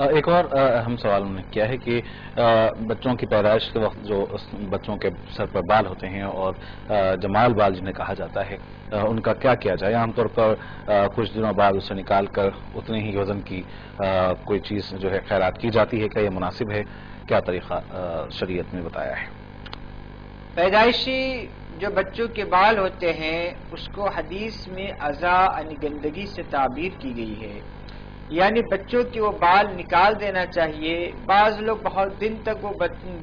ایک اور اہم سوال انہوں نے کیا ہے کہ بچوں کی پیدائش کے وقت جو بچوں کے سر پر بال ہوتے ہیں اور جمال بال جنہیں کہا جاتا ہے ان کا کیا کیا جائے؟ عام طور پر کچھ دنوں بعد اسے نکال کر اتنے ہی وزن کی کوئی چیز جو ہے خیرات کی جاتی ہے، کیا یہ مناسب ہے؟ کیا طریقہ شریعت میں بتایا ہے؟ پیدائشی جو بچوں کے بال ہوتے ہیں اس کو حدیث میں اذا یعنی گندگی سے تعبیر کی گئی ہے، یعنی بچوں کے وہ بال نکال دینا چاہیے۔ بعض لوگ بہت دن تک وہ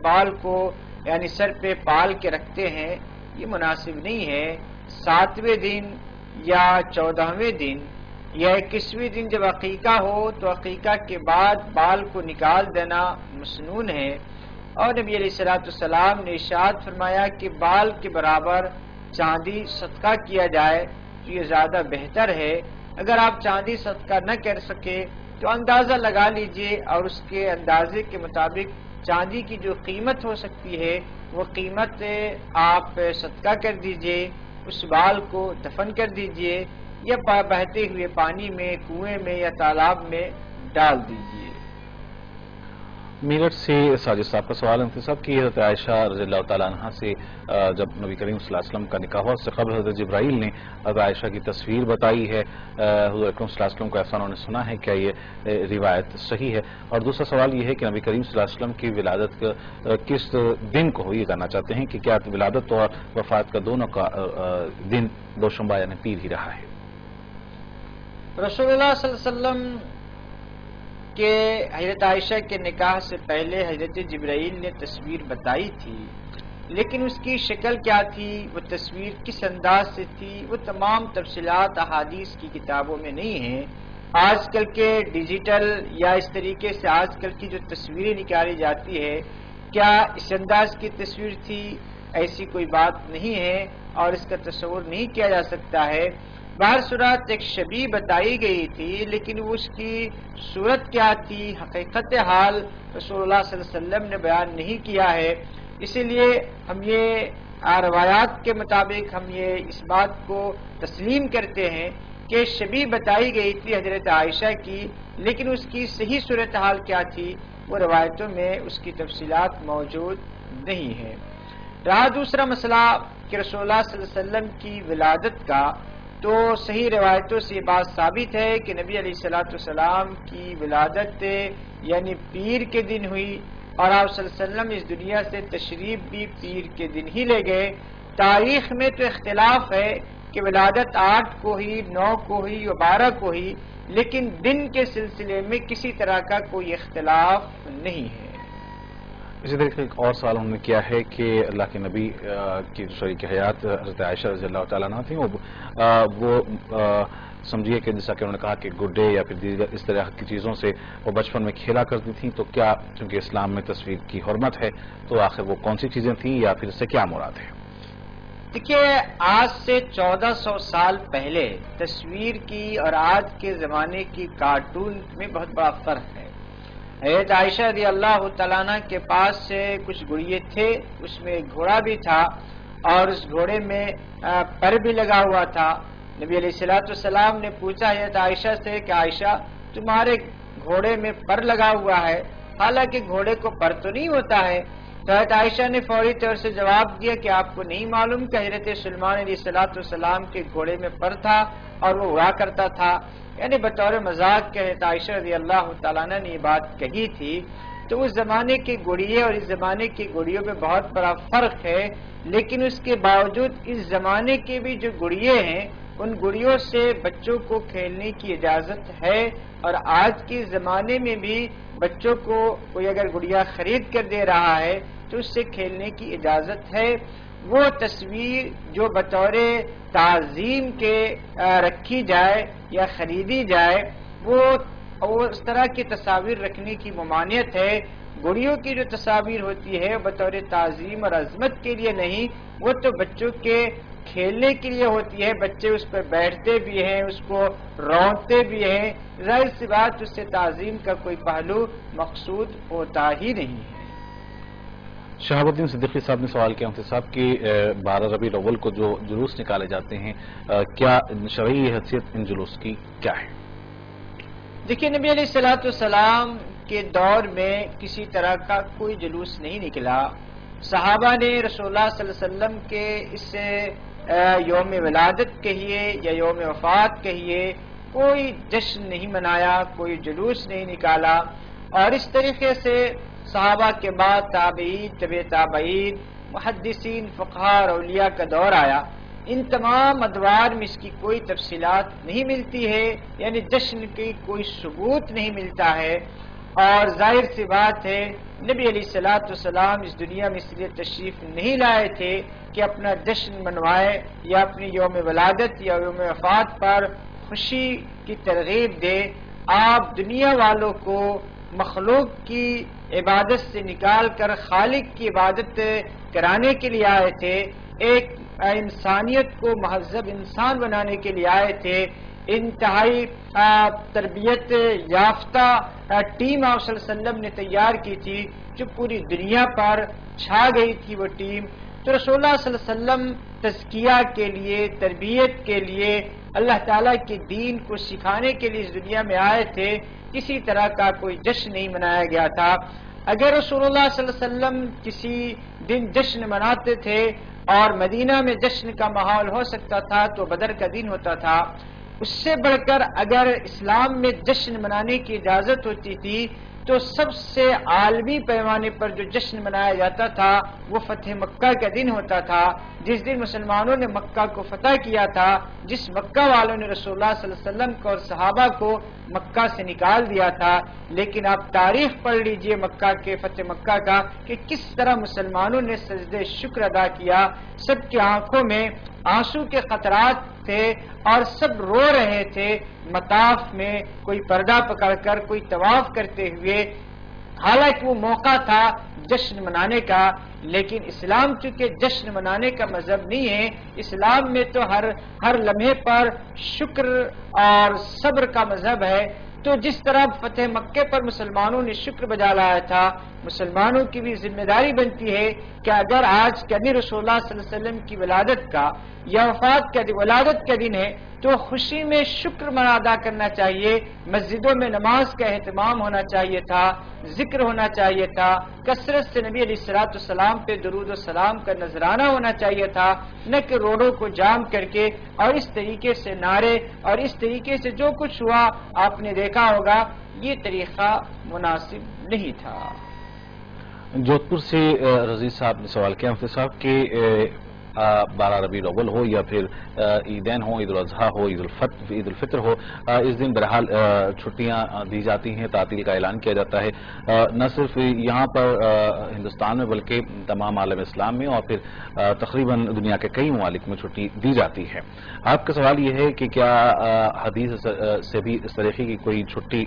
بال کو یعنی سر پہ پال کے رکھتے ہیں، یہ مناسب نہیں ہے۔ 7ویں دن یا 14ویں دن یا 21ویں دن جب عقیقہ ہو تو عقیقہ کے بعد بال کو نکال دینا مسنون ہے، اور نبی علیہ السلام نے ارشاد فرمایا کہ بال کے برابر چاندی صدقہ کیا جائے تو یہ زیادہ بہتر ہے۔ اگر آپ چاندی صدقہ نہ کر سکے تو اندازہ لگا لیجئے اور اس کے اندازے کے مطابق چاندی کی جو قیمت ہو سکتی ہے وہ قیمت آپ صدقہ کر دیجئے، اس بال کو دفن کر دیجئے یا بہتے ہوئے پانی میں، کنویں میں یا تالاب میں ڈال دیجئے۔ میرٹھ سے ساجد صاحب کا سوال ہے صاحب کہ حضرت عائشہ رضی اللہ تعالیٰ عنہ سے جب نبی کریم صلی اللہ علیہ وسلم کا نکاح ہوا اس سے قبل حضرت جبرائیل نے حضرت عائشہ کی تصویر بتائی ہے، حضور اکرم صلی اللہ علیہ وسلم کو ایسا انہوں نے سنا ہے، کیا یہ روایت صحیح ہے؟ اور دوسرا سوال یہ ہے کہ نبی کریم صلی اللہ علیہ وسلم کی ولادت کس دن کو ہوئی، یہ جاننا چاہتے ہیں کہ کیا ولادت اور وفات کا دونوں کا دن دوشنبہ یعنی پیر ہی رہا ہے؟ رسول اللہ صلی اللہ علیہ وسلم کہ حضرت عائشہ کے نکاح سے پہلے حضرت جبرائیل نے تصویر بتائی تھی، لیکن اس کی شکل کیا تھی، وہ تصویر کس انداز سے تھی، وہ تمام تفصیلات احادیث کی کتابوں میں نہیں ہیں۔ آج کل کے ڈیجیٹل یا اس طریقے سے آج کل کی جو تصویریں نکالی جاتی ہے، کیا اس انداز کی تصویر تھی؟ ایسی کوئی بات نہیں ہے اور اس کا تصور نہیں کیا جا سکتا ہے۔ بہر صورت ایک شبیہ بتائی گئی تھی، لیکن اس کی صورت کیا تھی، حقیقت حال رسول اللہ صلی اللہ علیہ وسلم نے بیان نہیں کیا ہے۔ اسی لیے ہم یہ روایات کے مطابق ہم یہ اس بات کو تسلیم کرتے ہیں کہ شبیہ بتائی گئی تھی حضرت عائشہ کی، لیکن اس کی صحیح صورتحال کیا تھی وہ روایتوں میں اس کی تفصیلات موجود نہیں ہیں۔ رہا دوسرا مسئلہ کہ رسول اللہ صلی اللہ علیہ وسلم کی ولادت کا، تو صحیح روایتوں سے یہ بات ثابت ہے کہ نبی علیہ السلام کی ولادت یعنی پیر کے دن ہوئی، اور آپ صلی اللہ علیہ وسلم اس دنیا سے تشریف بھی پیر کے دن ہی لے گئے۔ تاریخ میں تو اختلاف ہے کہ ولادت 8 کو ہی، 9 کو ہی یا 12 کو ہی، لیکن دن کے سلسلے میں کسی طرح کا کوئی اختلاف نہیں ہے۔ اسی طریقے ایک اور سوال انہوں نے کیا ہے کہ اللہ کے نبی کی شریک حیات حضرت عائشہ رضی اللہ تعالیٰ عنہ تھیں، وہ سمجھیے کہ جیسا کہ انہوں نے کہا کہ گڈے یا پھر دیگر اس طرح کی چیزوں سے وہ بچپن میں کھیلا کرتی تھیں، تو کیا چونکہ اسلام میں تصویر کی حرمت ہے تو آخر وہ کون سی چیزیں تھیں یا پھر اس سے کیا مراد ہے؟ دیکھیے، آج سے 1400 سال پہلے تصویر کی اور آج کے زمانے کی کارٹون میں بہت بڑا فرق ہے۔ حضرت عائشہ رضی اللہ تعالیٰ عنہ کے پاس سے کچھ گڑیے تھے، اس میں ایک گھوڑا بھی تھا اور اس گھوڑے میں پر بھی لگا ہوا تھا۔ نبی علیہ السلام نے پوچھا حضرت عائشہ سے کہ عائشہ تمہارے گھوڑے میں پر لگا ہوا ہے، حالانکہ گھوڑے کو پر تو نہیں ہوتا ہے۔ تو حضرت عائشہ نے فوری طور سے جواب دیا کہ آپ کو نہیں معلوم کہ حضرت سلیمان علیہ السلام کے گھوڑے میں پر تھا اور وہ اڑا کرتا تھا، یعنی بطور مذاق کے حضرت عائشہ رضی اللہ تعالیٰ عنہ نے یہ بات کہی تھی۔ تو اس زمانے کے گڑیے اور اس زمانے کی گڑیوں میں بہت بڑا فرق ہے، لیکن اس کے باوجود اس زمانے کے بھی جو گڑیے ہیں ان گڑیوں سے بچوں کو کھیلنے کی اجازت ہے، اور آج کے زمانے میں بھی بچوں کو کوئی اگر گڑیا خرید کر دے رہا ہے تو اس سے کھیلنے کی اجازت ہے۔ وہ تصویر جو بطور تعظیم کے رکھی جائے یا خریدی جائے، وہ اس طرح کی تصاویر رکھنے کی ممانعت ہے۔ گڑیوں کی جو تصاویر ہوتی ہے بطور تعظیم اور عظمت کے لیے نہیں، وہ تو بچوں کے کھیلنے کے لیے ہوتی ہے، بچے اس پر بیٹھتے بھی ہیں، اس کو رونتے بھی ہیں، ظاہر سی بات اس سے تعظیم کا کوئی پہلو مقصود ہوتا ہی نہیں ہے۔ شہاب الدین صدیقی صاحب نے سوال کیا صاحب کہ 12 ربیع الاول کو جو جلوس نکالے جاتے ہیں، کیا شرعی حیثیت ان جلوس کی کیا ہے؟ دیکھیے، نبی علیہ السلام کے دور میں کسی طرح کا کوئی جلوس نہیں نکلا. صحابہ نے رسول اللہ صلی اللہ علیہ وسلم کے اس یوم ولادت کہیے یا یوم وفات کہیے کوئی جشن نہیں منایا، کوئی جلوس نہیں نکالا. اور اس طریقے سے صحابہ کے بعد تابعین، طبع تابعین، محدثین، فقہاء اور اولیاء کا دور آیا. ان تمام ادوار میں اس کی کوئی تفصیلات نہیں ملتی ہے، یعنی جشن کی کوئی ثبوت نہیں ملتا ہے. اور ظاہر سی بات ہے نبی علیہ الصلوۃ والسلام اس دنیا میں اس لیے تشریف نہیں لائے تھے کہ اپنا جشن منوائے یا اپنی یوم ولادت یا یوم وفات پر خوشی کی ترغیب دے. آپ دنیا والوں کو مخلوق کی عبادت سے نکال کر خالق کی عبادت کرانے کے لیے آئے تھے، ایک انسانیت کو مہذب انسان بنانے کے لیے آئے تھے. انتہائی تربیت یافتہ ٹیم آپ صلی اللہ علیہ وسلم نے تیار کی تھی جو پوری دنیا پر چھا گئی تھی وہ ٹیم. تو رسول اللہ صلی اللہ علیہ وسلم تزکیہ کے لیے، تربیت کے لیے، اللہ تعالیٰ کے دین کو سکھانے کے لیے اس دنیا میں آئے تھے. کسی طرح کا کوئی جشن نہیں منایا گیا تھا. اگر رسول اللہ صلی اللہ علیہ وسلم کسی دن جشن مناتے تھے اور مدینہ میں جشن کا ماحول ہو سکتا تھا تو بدر کا دن ہوتا تھا. اس سے بڑھ کر اگر اسلام میں جشن منانے کی اجازت ہوتی تھی تو سب سے عالمی پیمانے پر جو جشن منایا جاتا تھا وہ فتح مکہ کا دن ہوتا تھا، جس دن مسلمانوں نے مکہ کو فتح کیا تھا، جس مکہ والوں نے رسول اللہ صلی اللہ علیہ وسلم کو اور صحابہ کو مکہ سے نکال دیا تھا. لیکن آپ تاریخ پڑھ لیجئے مکہ کے فتح مکہ کا کہ کس طرح مسلمانوں نے سجدہ شکر ادا کیا. سب کی آنکھوں میں آنسو کے قطرات تھے اور سب رو رہے تھے مطاف میں کوئی پردہ پکڑ کر، کوئی طواف کرتے ہوئے. حالانکہ وہ موقع تھا جشن منانے کا، لیکن اسلام چونکہ جشن منانے کا مذہب نہیں ہے، اسلام میں تو ہر لمحے پر شکر اور صبر کا مذہب ہے. تو جس طرح فتح مکے پر مسلمانوں نے شکر بجا لایا تھا، مسلمانوں کی بھی ذمہ داری بنتی ہے کہ اگر آج کبھی رسول اللہ صلی اللہ علیہ وسلم کی ولادت کا یا وفات کا ولادت کا دن ہے تو خوشی میں شکر ادا کرنا چاہیے. مسجدوں میں نماز کا اہتمام ہونا چاہیے تھا، ذکر ہونا چاہیے تھا، کثرت سے نبی علیہ الصلوۃ والسلام پہ درود و سلام کا نذرانہ ہونا چاہیے تھا، نہ کہ روڈوں کو جام کر کے اور اس طریقے سے نعرے اور اس طریقے سے جو کچھ ہوا آپ نے دیکھا ہوگا. یہ طریقہ مناسب نہیں تھا. جودھپور سے رضی صاحب نے سوال کیا مفتی صاحب کہ 12 ربیع الاول ہو یا پھر عیدین ہو، عید الاضحیٰ ہو، عید الفطر ہو، اس دن بہرحال چھٹیاں دی جاتی ہیں، تعطیل کا اعلان کیا جاتا ہے. نہ صرف یہاں پر ہندوستان میں بلکہ تمام عالم اسلام میں اور پھر تقریباً دنیا کے کئی ممالک میں چھٹی دی جاتی ہے. آپ کا سوال یہ ہے کہ کیا حدیث سے بھی اس طریقے کی کوئی چھٹی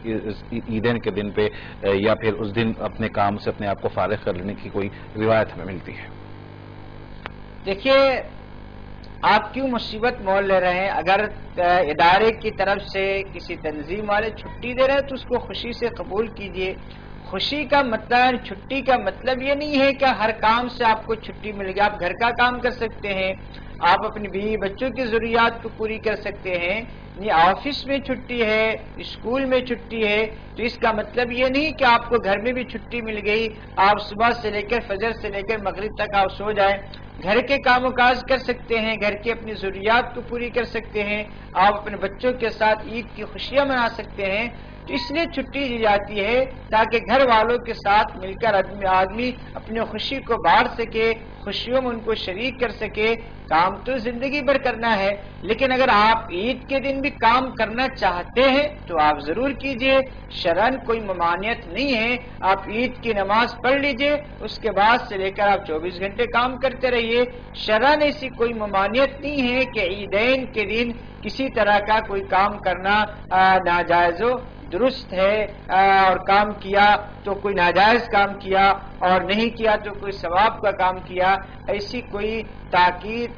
عیدین کے دن پہ یا پھر اس دن اپنے کام سے اپنے آپ کو فارغ کر لینے کی کوئی روایت ہمیں ملتی ہے؟ دیکھیے آپ کیوں مصیبت مول لے رہے ہیں؟ اگر ادارے کی طرف سے کسی تنظیم والے چھٹی دے رہے ہیں تو اس کو خوشی سے قبول کیجئے. خوشی کا مطلب، چھٹی کا مطلب یہ نہیں ہے کہ ہر کام سے آپ کو چھٹی ملے گی. آپ گھر کا کام کر سکتے ہیں، آپ اپنی بیوی بچوں کی ضروریات کو پوری کر سکتے ہیں. یہ آفس میں چھٹی ہے، اسکول میں چھٹی ہے تو اس کا مطلب یہ نہیں کہ آپ کو گھر میں بھی چھٹی مل گئی، آپ صبح سے لے کر فجر سے لے کر مغرب تک آپ سو جائیں. گھر کے کام و کاج کر سکتے ہیں، گھر کی اپنی ضروریات کو پوری کر سکتے ہیں، آپ اپنے بچوں کے ساتھ عید کی خوشیاں منا سکتے ہیں. تو اس لیے چھٹی دی جاتی ہے تاکہ گھر والوں کے ساتھ مل کر آدمی اپنی خوشی کو بانٹ سکے، خوشیوں میں ان کو شریک کر سکے. کام تو زندگی بھر کرنا ہے، لیکن اگر آپ عید کے دن بھی کام کرنا چاہتے ہیں تو آپ ضرور کیجئے. شرعاً کوئی ممانعت نہیں ہے. آپ عید کی نماز پڑھ لیجئے، اس کے بعد سے لے کر آپ 24 گھنٹے کام کرتے رہیے. شرعاً ایسی کوئی ممانعت نہیں ہے کہ عیدین کے دن کسی طرح کا کوئی کام کرنا ناجائز ہو. درست ہے اور کام کیا تو کوئی ناجائز کام کیا اور نہیں کیا تو کوئی ثواب کا کام کیا، ایسی کوئی تاکید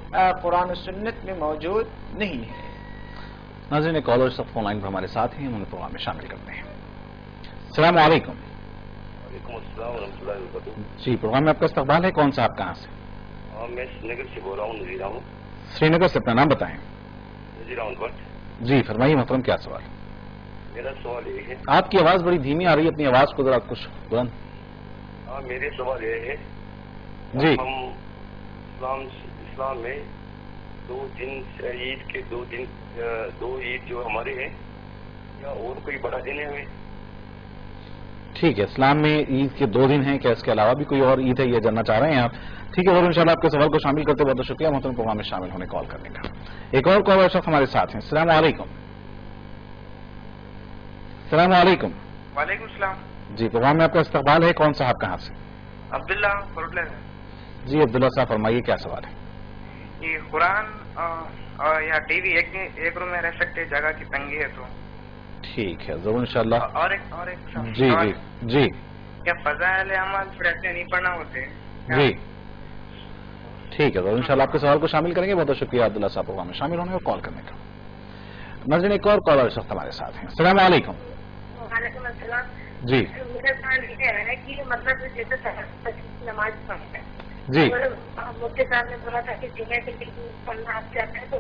قرآن و سنت میں موجود نہیں ہے. ناظرین کالر سب فون لائن پر ہمارے ساتھ ہیں، انہیں پروگرام میں شامل کرتے ہیں. السلام علیکم. وعلیکم السلام ورحمۃ اللہ وبرکاتہ. جی پروگرام میں آپ کا استقبال ہے. کون سا آپ کہاں سے؟ میں سری نگر سے بول رہا ہوں، نذیرہ ہوں. سری نگر سے اپنا نام بتائیں. نذیرہ ہوں بٹ. جی فرمائیے محترم، کیا سوال؟ میرا سوال یہ ہے. آپ کی آواز بڑی دھیمی آ رہی ہے، اپنی آواز کو ذرا کچھ بلند. ہاں، میرے سوال یہ ہے جی. ہم اسلام میں 2 دن عید کے 2 دن 2 عید جو ہمارے ہیں، یا اور کوئی بڑا دن ہے ہمیں؟ ٹھیک ہے، اسلام میں عید کے 2 دن ہیں، کیا اس کے علاوہ بھی کوئی اور عید ہے یہ جاننا چاہ رہے ہیں آپ؟ ٹھیک ہے، اور انشاءاللہ آپ کے سوال کو شامل کرتے بہت شکریہ محترم، پروگرام میں شامل ہونے کال کرنے کا. ایک اور کال شخص ہمارے ساتھ ہیں. السلام علیکم. السلام علیکم. وعلیکم السلام. جی، پروگرام میں آپ کا استقبال ہے. کون صاحب کہاں سے؟ عبداللہ فروٹلہ. جی عبداللہ صاحب فرمائیے کیا سوال ہے؟ یہ قرآن یا ٹی وی ایک روم میں رہ سکتے، جگہ کی تنگی ہے تو. ٹھیک ہے، ضرور انشاءاللہ. اور ایک جی جی جی کیا فضائل اعمال پھر ایسے نہیں پڑھنا ہوتے؟ جی ٹھیک ہے، ضرور انشاءاللہ آپ کے سوال کو شامل کریں گے. بہت بہت شکریہ عبداللہ صاحب پروگرام میں شامل ہونے اور کال کرنے کا. ناظرین، ایک اور کالر شخص ہمارے ساتھ ہیں. السلام علیکم. وعلیکم السلام. جی میرا سوال یہ ہے کہ مطلب جیسے نماز پڑھتے ہیں جی مفتی صاحب نے بولا تھا کہ جمعے کے دن پڑھنا آپ چاہتے ہیں تو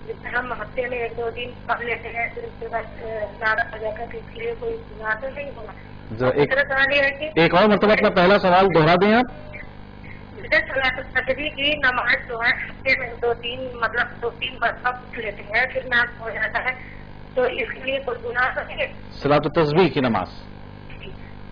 جیسے ہم ہفتے میں 1-2 دن پڑھ لیتے ہیں، پھر اس کے بعد زیادہ ہو جائے گا، تو اس کے لیے کوئی گناہ تو نہیں ہوگا؟ دوسرا سوال یہ ہے کہ ایک اور مرتبہ اپنا پہلا سوال دوہرا دیں آپ. جیسے صلاۃ الفجر کی نماز جو ہے ہفتے میں 2-3 مطلب 2-3 مرتبہ پڑھ لیتے ہیں، پھر ناز ہو جاتا ہے، تو اس کے لیے کوئی گناہ تو نہیں ہے؟ صلاۃ التسبیح کی نماز.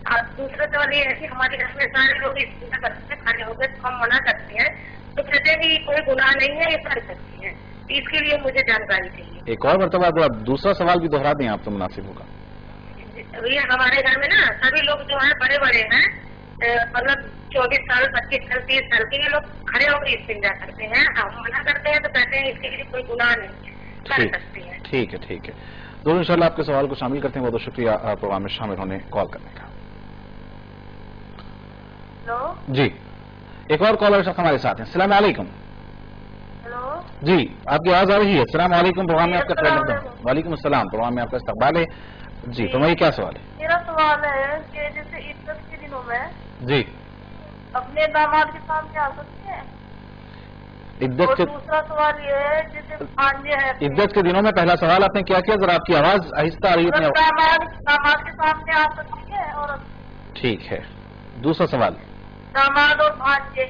اور دوسرا سوال یہ ہے کہ ہمارے گھر میں سارے لوگ استعمال کرتے ہیں، کھانے ہو گئے تو ہم منع کرتے ہیں، تو کہتے ہیں کہ کوئی گناہ نہیں ہے، یہ کر سکتی ہیں، اس کے لیے مجھے جانکاری چاہیے. ایک اور مرتبہ دوسرا سوال بھی دوہرا دیں آپ تو مناسب ہوگا. یہ ہمارے گھر میں نا سبھی لوگ جو ہیں بڑے بڑے ہیں، مطلب 24 سال 25 سال 30 سال کے، یہ لوگ کھڑے ہو کے استنجا کرتے ہیں، ہم منع کرتے ہیں تو کہتے ہیں اس کے لیے کوئی گناہ نہیں، کر سکتے ہیں. ٹھیک ہے ٹھیک ہے، ضرور انشاءاللہ آپ کے سوال کو شامل کرتے ہیں. بہت شکریہ پروگرام میں شامل ہونے کال کرنے کا. ہلو جی ایک اور کالر شخص ہمارے ساتھ ہیں. السلام علیکم. ہلو جی آپ کی آواز آ رہی ہے. السلام علیکم، پروگرام میں آپ کا خیر مقدم. وعلیکم السلام، پروگرام میں آپ کا استقبال ہے. جی فرمائیے کیا سوال ہے؟ میرا سوال ہے کہ جیسے عید کے دنوں میں جی اپنے داماد کے سامنے آ سکتے ہیں، عدت اور کے دوسرا سوال یہ ہے جیسے بھانجے ہیں عدت کے دنوں میں پہلا سوال آپ نے کیا کیا؟ ذرا آپ کی آواز آہستہ آ رہی ہے. داماد کے سامنے آ سکتی ہے، اور ٹھیک ہے، دوسرا سوال. داماد اور بھانجے.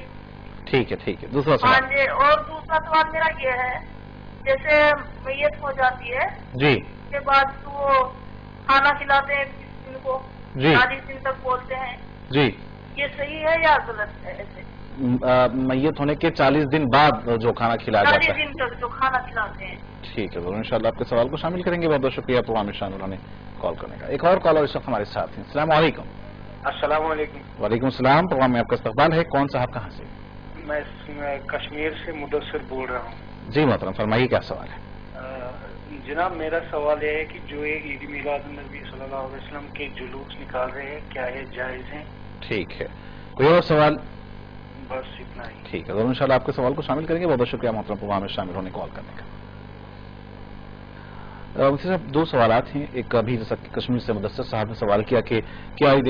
ٹھیک ہے ٹھیک ہے، دوسرا سوال. بھانجے. اور دوسرا سوال میرا یہ ہے جیسے میت ہو جاتی ہے جی اس کے بعد تو وہ کھانا کھلاتے ہیں 20 دن کو، جی 40 دن تک بولتے ہیں، جی یہ صحیح ہے یا غلط ہے؟ ایسے میت ہونے کے 40 دن بعد جو کھانا کھلایا 40 جاتا ہے. دن تک جو کھانا کھلاتے ہیں. ٹھیک ہے، ضرور انشاءاللہ آپ کے سوال کو شامل کریں گے. بہت بہت شکریہ پروگرام میں شامل ہونے کال کرنے کا. ایک اور کالر اس وقت ہمارے ساتھ ہیں. السلام علیکم. السلام علیکم. وعلیکم السلام، پروگرام میں آپ کا استقبال ہے. کون صاحب کہاں سے؟ میں کشمیر سے مدثر بول رہا ہوں. جی محترم فرمائیے کیا سوال ہے؟ جناب میرا سوال یہ ہے کہ جو ایک عید میلاد النبی صلی اللہ علیہ وسلم کے جلوس نکال رہے ہیں، کیا یہ جائز ہیں؟ ٹھیک ہے، کوئی اور سوال؟ بس اتنا ہی. ٹھیک ہے، ضرور انشاءاللہ آپ کے سوال کو شامل کریں گے. بہت بہت شکریہ محترم پروگرام میں شامل ہونے کال کرنے کا. مفتی صاحب 2 سوالات ہیں. ایک ابھی جیسا کہ کشمیر سے مدثر صاحب نے سوال کیا کہ کیا عید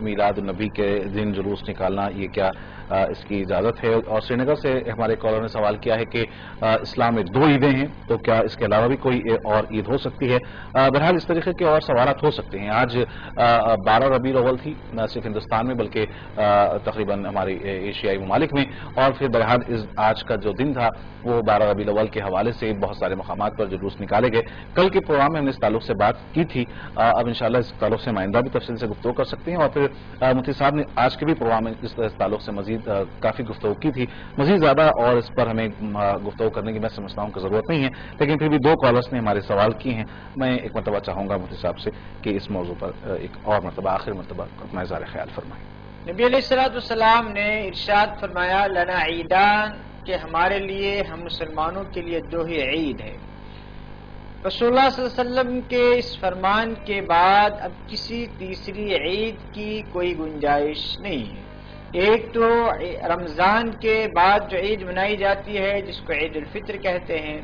میلاد النبی کے دن جلوس نکالنا یہ کیا اس کی اجازت ہے، اور سری نگر سے ہمارے کالر نے سوال کیا ہے کہ اسلام میں 2 عیدیں ہیں تو کیا اس کے علاوہ بھی کوئی اور عید ہو سکتی ہے؟ بہرحال اس طریقے کے اور سوالات ہو سکتے ہیں. آج 12 ربیع الاول تھی، نہ صرف ہندوستان میں بلکہ تقریباً ہماری ایشیائی ممالک میں، اور پھر بہرحال آج کا جو دن تھا وہ 12 ربیع الاول کے حوالے سے بہت سارے مقامات پر جلوس نکالے گئے. کل کے پروگرام میں ہم نے اس تعلق سے بات کی تھی. اب انشاءاللہ اس تعلق سے آئندہ بھی تفصیل سے گفتگو کر سکتے ہیں، اور پھر مفتی صاحب نے آج کے بھی پروگرام میں اس تعلق سے مزید کافی گفتگو کی تھی. مزید زیادہ اور اس پر ہمیں گفتگو کرنے کی میں سمجھتا ہوں کہ ضرورت نہیں ہے، لیکن پھر بھی 2 کالرس نے ہمارے سوال کیے ہیں. میں ایک مرتبہ چاہوں گا مفتی صاحب سے کہ اس موضوع پر ایک اور مرتبہ آخر مرتبہ اپنا اظہار خیال فرمائیں. نبی علیہ الصلوۃ والسلام نے ارشاد فرمایا لنا عیدان، کہ ہمارے لیے ہم مسلمانوں کے لیے 2 ہی عید ہے. رسول اللہ صلی اللہ علیہ وسلم کے اس فرمان کے بعد اب کسی تیسری عید کی کوئی گنجائش نہیں ہے. ایک تو رمضان کے بعد جو عید منائی جاتی ہے جس کو عید الفطر کہتے ہیں،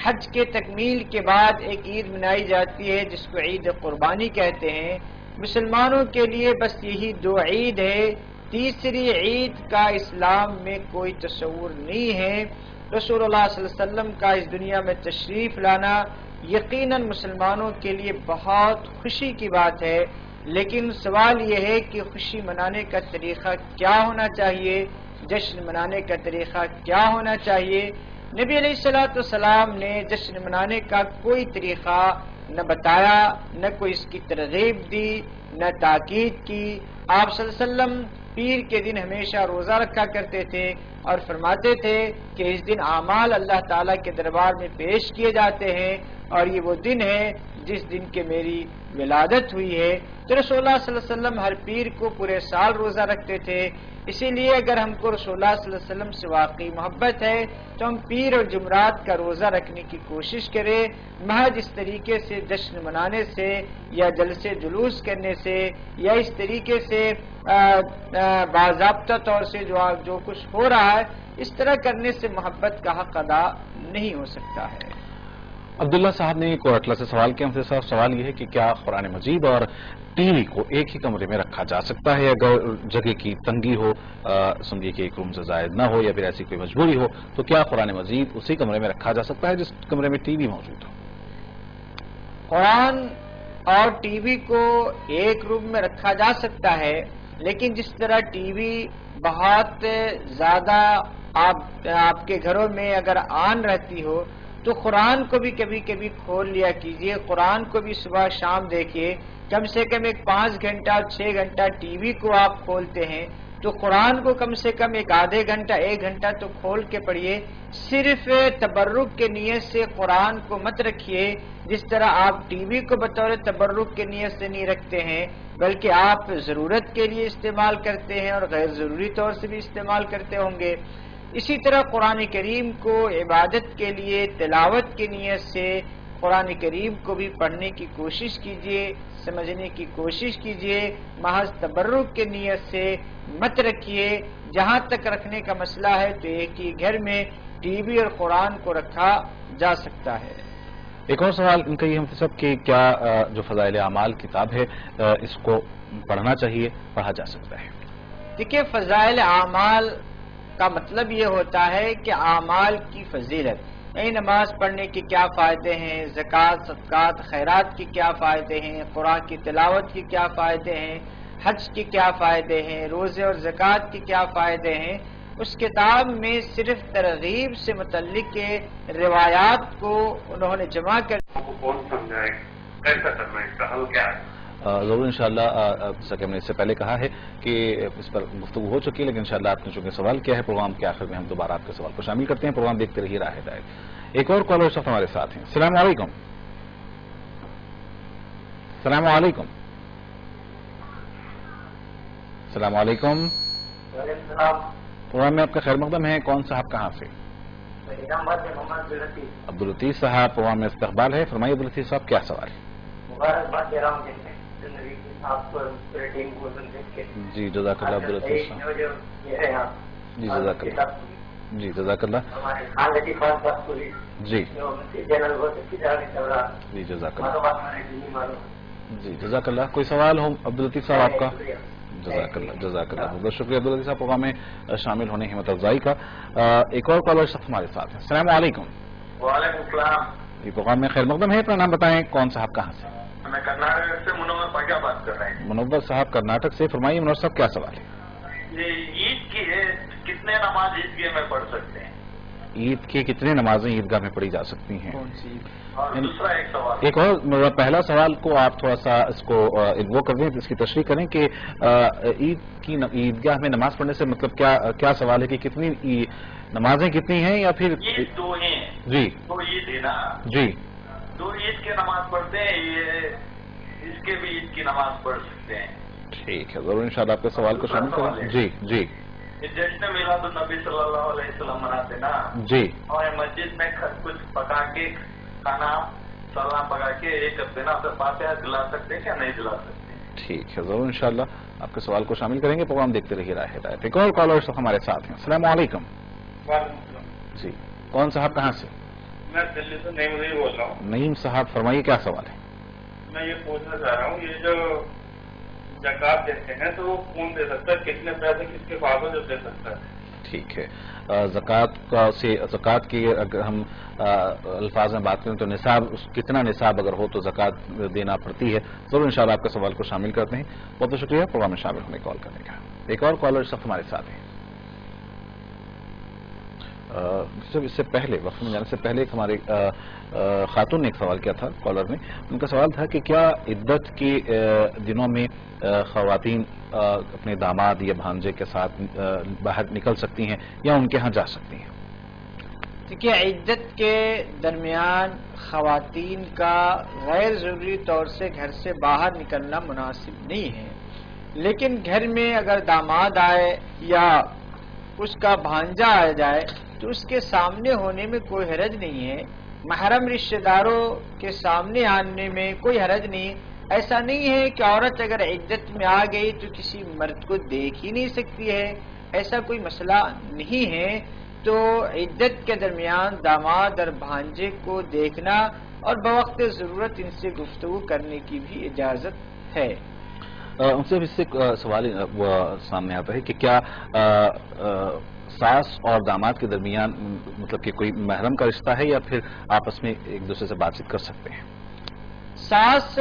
حج کے تکمیل کے بعد ایک عید منائی جاتی ہے جس کو عید قربانی کہتے ہیں. مسلمانوں کے لیے بس یہی 2 عید ہے، تیسری عید کا اسلام میں کوئی تصور نہیں ہے. رسول اللہ صلی اللہ علیہ وسلم کا اس دنیا میں تشریف لانا یقیناً مسلمانوں کے لیے بہت خوشی کی بات ہے، لیکن سوال یہ ہے کہ خوشی منانے کا طریقہ کیا ہونا چاہیے، جشن منانے کا طریقہ کیا ہونا چاہیے۔ نبی علیہ الصلوۃ والسلام نے جشن منانے کا کوئی طریقہ نہ بتایا، نہ کوئی اس کی ترغیب دی، نہ تاکید کی۔ آپ صلی اللہ علیہ وسلم پیر کے دن ہمیشہ روزہ رکھا کرتے تھے اور فرماتے تھے کہ اس دن اعمال اللہ تعالیٰ کے دربار میں پیش کیے جاتے ہیں، اور یہ وہ دن ہے جس دن کے میری ولادت ہوئی ہے۔ تو رسول اللہ صلی اللہ علیہ وسلم ہر پیر کو پورے سال روزہ رکھتے تھے۔ اسی لیے اگر ہم کو رسول اللہ صلی اللہ علیہ وسلم سے واقعی محبت ہے تو ہم پیر اور جمعرات کا روزہ رکھنے کی کوشش کریں، محض اس طریقے سے جشن منانے سے یا جلسے جلوس کرنے سے یا اس طریقے سے باضابطہ طور سے جو کچھ ہو رہا ہے اس طرح کرنے سے محبت کا حق ادا نہیں ہو سکتا ہے۔ عبداللہ صاحب نے کوٹلہ سے سوال کیا، ہم سے صاحب سوال یہ ہے کہ کیا قرآن مجید اور ٹی وی کو ایک ہی کمرے میں رکھا جا سکتا ہے؟ اگر جگہ کی تنگی ہو، سمجھیے کہ ایک روم سے زائد نہ ہو یا پھر ایسی کوئی مجبوری ہو، تو کیا قرآن مجید اسی کمرے میں رکھا جا سکتا ہے جس کمرے میں ٹی وی موجود ہو؟ قرآن اور ٹی وی کو ایک روم میں رکھا جا سکتا ہے، لیکن جس طرح ٹی وی بہت زیادہ آپ کے گھروں میں اگر آن رہتی ہو تو قرآن کو بھی کبھی کبھی کھول لیا کیجئے، قرآن کو بھی صبح شام دیکھیے، کم سے کم ایک 5 گھنٹہ 6 گھنٹہ ٹی وی کو آپ کھولتے ہیں تو قرآن کو کم سے کم ایک آدھے گھنٹہ 1 گھنٹہ تو کھول کے پڑھیے۔ صرف تبرک کے نیت سے قرآن کو مت رکھیے، جس طرح آپ ٹی وی کو بطور تبرک کے نیت سے نہیں رکھتے ہیں، بلکہ آپ ضرورت کے لیے استعمال کرتے ہیں اور غیر ضروری طور سے بھی استعمال کرتے ہوں گے۔ اسی طرح قرآن کریم کو عبادت کے لیے تلاوت کی نیت سے قرآن کریم کو بھی پڑھنے کی کوشش کیجیے، سمجھنے کی کوشش کیجیے، محض تبرک کے نیت سے مت رکھیے۔ جہاں تک رکھنے کا مسئلہ ہے تو ایک ہی گھر میں ٹی وی اور قرآن کو رکھا جا سکتا ہے۔ ایک اور سوال ان کا یہ ہم سب کہ کیا جو فضائل اعمال کتاب ہے اس کو پڑھنا چاہیے، پڑھا جا سکتا ہے؟ دیکھیے، فضائل اعمال کا مطلب یہ ہوتا ہے کہ اعمال کی فضیلت، یعنی نماز پڑھنے کے کیا فائدے ہیں، زکوٰۃ صدقات خیرات کے کیا فائدے ہیں، قرآن کی تلاوت کے کیا فائدے ہیں، حج کے کیا فائدے ہیں، روزے اور زکوٰۃ کے کیا فائدے ہیں۔ اس کتاب میں صرف ترغیب سے متعلق روایات کو انہوں نے جمع کر کون سمجھائے کیسا کرنا ہے، اس کا حل کیا ہے؟ ضرور انشاءاللہ، جیسا کہ ہم نے اس سے پہلے کہا ہے کہ اس پر گفتگو ہو چکی ہے، لیکن انشاءاللہ آپ نے چونکہ سوال کیا ہے، پروگرام کے آخر میں ہم دوبارہ آپ کے سوال کو شامل کرتے ہیں۔ پروگرام دیکھتے رہیے راہ ہدایت۔ ایک اور کالر صاحب ہمارے ساتھ ہیں۔ السلام علیکم۔ السلام علیکم۔ السلام علیکم۔ پروگرام میں آپ کا خیر مقدم ہے، کون صاحب کہاں سے؟ عبداللطیف صاحب، پروگرام میں استقبال ہے، فرمائیے عبداللطیف صاحب کیا سوال ہے؟ مبارکباد دے رہا ہوں آپ کو ریٹنگ کو دیکھ کے۔ جی جزاک اللہ عبداللطیف صاحب۔ جی جزاک اللہ، جی جزاک اللہ، جی جی جزاک اللہ، جی جزاک اللہ۔ کوئی سوال ہو عبداللطیف صاحب آپ کا؟ جزاک اللہ، جزاک اللہ، بہت شکریہ عبداللطیف صاحب پروگرام میں شامل ہونے ہمت افزائی کا۔ ایک اور کالر صاحب ہمارے ساتھ ہیں۔ السلام علیکم۔ وعلیکم السلام۔ یہ پروگرام میں خیر مقدم ہے، اپنا نام بتائیں، کون صاحب کہاں سے؟ میں کرناٹک سے منور پاکیا بات کر رہے ہیں۔ منور صاحب کرناٹک سے، فرمائیے منور صاحب کیا سوال ہے؟ یہ عید کی ہے، کتنے نماز عیدگاہ میں پڑھ سکتے ہیں؟ عید کی کتنے نمازیں عیدگاہ میں پڑھی جا سکتی ہیں؟ اور دوسرا ایک سوال، ایک اور پہلا سوال کو آپ تھوڑا سا اس کو وہ کر دیں، اس کی تشریح کریں کہ عید کی عیدگاہ میں نماز پڑھنے سے مطلب کیا سوال ہے کہ کتنی نمازیں کتنی ہیں یا پھر عید دو ہیں؟ جی دو عید ہے نا، جی دو عید کی نماز پڑھتے ہیں، یہ اس کے بھی عید کی نماز پڑھ سکتے ہیں۔ ٹھیک ہے، ضرور انشاءاللہ آپ کے سوال کو شامل کریں۔ جی جی یہ جشن میلاد النبی صلی اللہ علیہ وسلم مناتے نا، جی، اور مسجد میں کچھ پکا کے کھانا سالنا پکا کے ایک ہفتے نا پھر فاتحہ دلا سکتے ہیں کیا نہیں دلا سکتے؟ ٹھیک ہے، ضرور انشاءاللہ آپ کے سوال کو شامل کریں گے، پروگرام دیکھتے رہیے راہ ہدایت۔ ایک اور کالر صاحب ہمارے ساتھ ہیں۔ السلام علیکم۔ جی، کون صاحب کہاں سے؟ میں دلی سے نعیم رضی بول رہا ہوں۔ نعیم صاحب، فرمائیے کیا سوال ہے؟ میں یہ پوچھنا چاہ رہا ہوں، یہ جو زکوٰۃ دیتے ہیں تو وہ کون دے سکتا ہے، کتنے پیسے کس کے پاس ہو جو دے سکتا ہے؟ ٹھیک ہے. زکوٰۃ کی اگر ہم الفاظ میں بات کریں تو نصاب، کتنا نصاب اگر ہو تو زکوٰۃ دینا پڑتی ہے. ضرور انشاءاللہ آپ کے سوال کو شامل کرتے ہیں. بہت بہت شکریہ پروگرام میں شامل ہونے کال کرنے کا. ایک اور کالر اس وقت ہمارے ساتھ ہیں. اس سے پہلے وقت میں جانے سے پہلے ایک ہمارے خاتون نے ایک سوال کیا تھا کالر نے. ان کا سوال تھا کہ کیا عدت کے دنوں میں خواتین اپنے داماد یا بھانجے کے ساتھ باہر نکل سکتی ہیں یا ان کے ہاں جا سکتی ہیں؟ دیکھیے، عدت کے درمیان خواتین کا غیر ضروری طور سے گھر سے باہر نکلنا مناسب نہیں ہے، لیکن گھر میں اگر داماد آئے یا اس کا بھانجا آ جائے تو اس کے سامنے ہونے میں کوئی حرج نہیں ہے. محرم رشتہ داروں کے سامنے آنے میں کوئی حرج نہیں. ایسا نہیں ہے کہ عورت اگر عدت میں آ گئی تو کسی مرد کو دیکھ ہی نہیں سکتی ہے، ایسا کوئی مسئلہ نہیں ہے. تو عدت کے درمیان داماد اور بھانجے کو دیکھنا اور بوقت ضرورت ان سے گفتگو کرنے کی بھی اجازت ہے. ان سے اس سے سوال سامنے آتا ہے کہ کیا ساس اور داماد کے درمیان مطلب کہ کوئی محرم کا رشتہ ہے یا پھر آپس میں ایک دوسرے سے بات چیت کر سکتے ہیں؟ ساس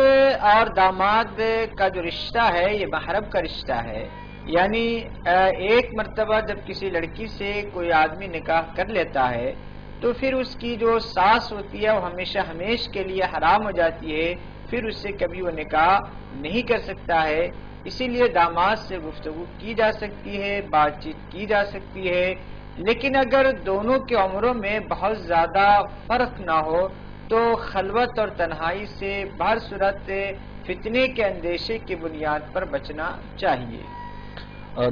اور داماد کا جو رشتہ ہے یہ محرم کا رشتہ ہے. یعنی ایک مرتبہ جب کسی لڑکی سے کوئی آدمی نکاح کر لیتا ہے تو پھر اس کی جو ساس ہوتی ہے وہ ہمیشہ ہمیش کے لیے حرام ہو جاتی ہے، پھر اس سے کبھی وہ نکاح نہیں کر سکتا ہے. اسی لیے داماد سے گفتگو کی جا سکتی ہے، بات چیت کی جا سکتی ہے، لیکن اگر دونوں کے عمروں میں بہت زیادہ فرق نہ ہو تو خلوت اور تنہائی سے بہر صورت فتنے کے اندیشے کی بنیاد پر بچنا چاہیے.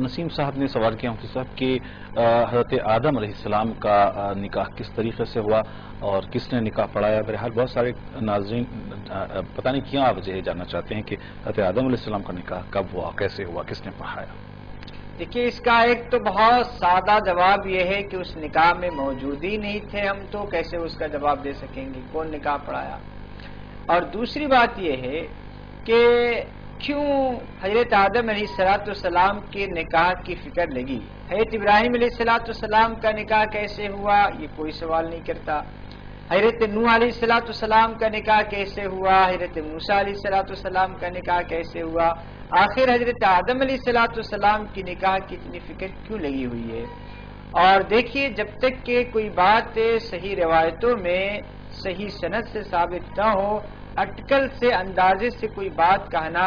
نسیم صاحب نے سوال کیا مفتی صاحب کہ حضرت آدم علیہ السلام کا نکاح کس طریقے سے ہوا اور کس نے نکاح پڑھایا. بہرحال بہت سارے ناظرین پتہ نہیں کیا وجہ جاننا چاہتے ہیں کہ حضرت آدم علیہ السلام کا نکاح کب ہوا، کیسے ہوا، کس نے پڑھایا. دیکھیے، اس کا ایک تو بہت سادہ جواب یہ ہے کہ اس نکاح میں موجود ہی نہیں تھے ہم، تو کیسے اس کا جواب دے سکیں گے کون نکاح پڑھایا. اور دوسری بات یہ ہے کہ کیوں حضرت آدم علیہ السلام کے نکاح کی فکر لگی. حضرت ابراہیم علیہ السلام کا نکاح کیسے ہوا یہ کوئی سوال نہیں کرتا. حضرت نوح علیہ السلام کا نکاح کیسے ہوا، حضرت موسیٰ علیہ السلام کا نکاح کیسے ہوا، آخر حضرت آدم علیہ السلام کی نکاح کی اتنی فکر کیوں لگی ہوئی ہے. اور دیکھیے، جب تک کہ کوئی بات صحیح روایتوں میں صحیح سند سے ثابت نہ ہو، اٹکل سے اندازے سے کوئی بات کہنا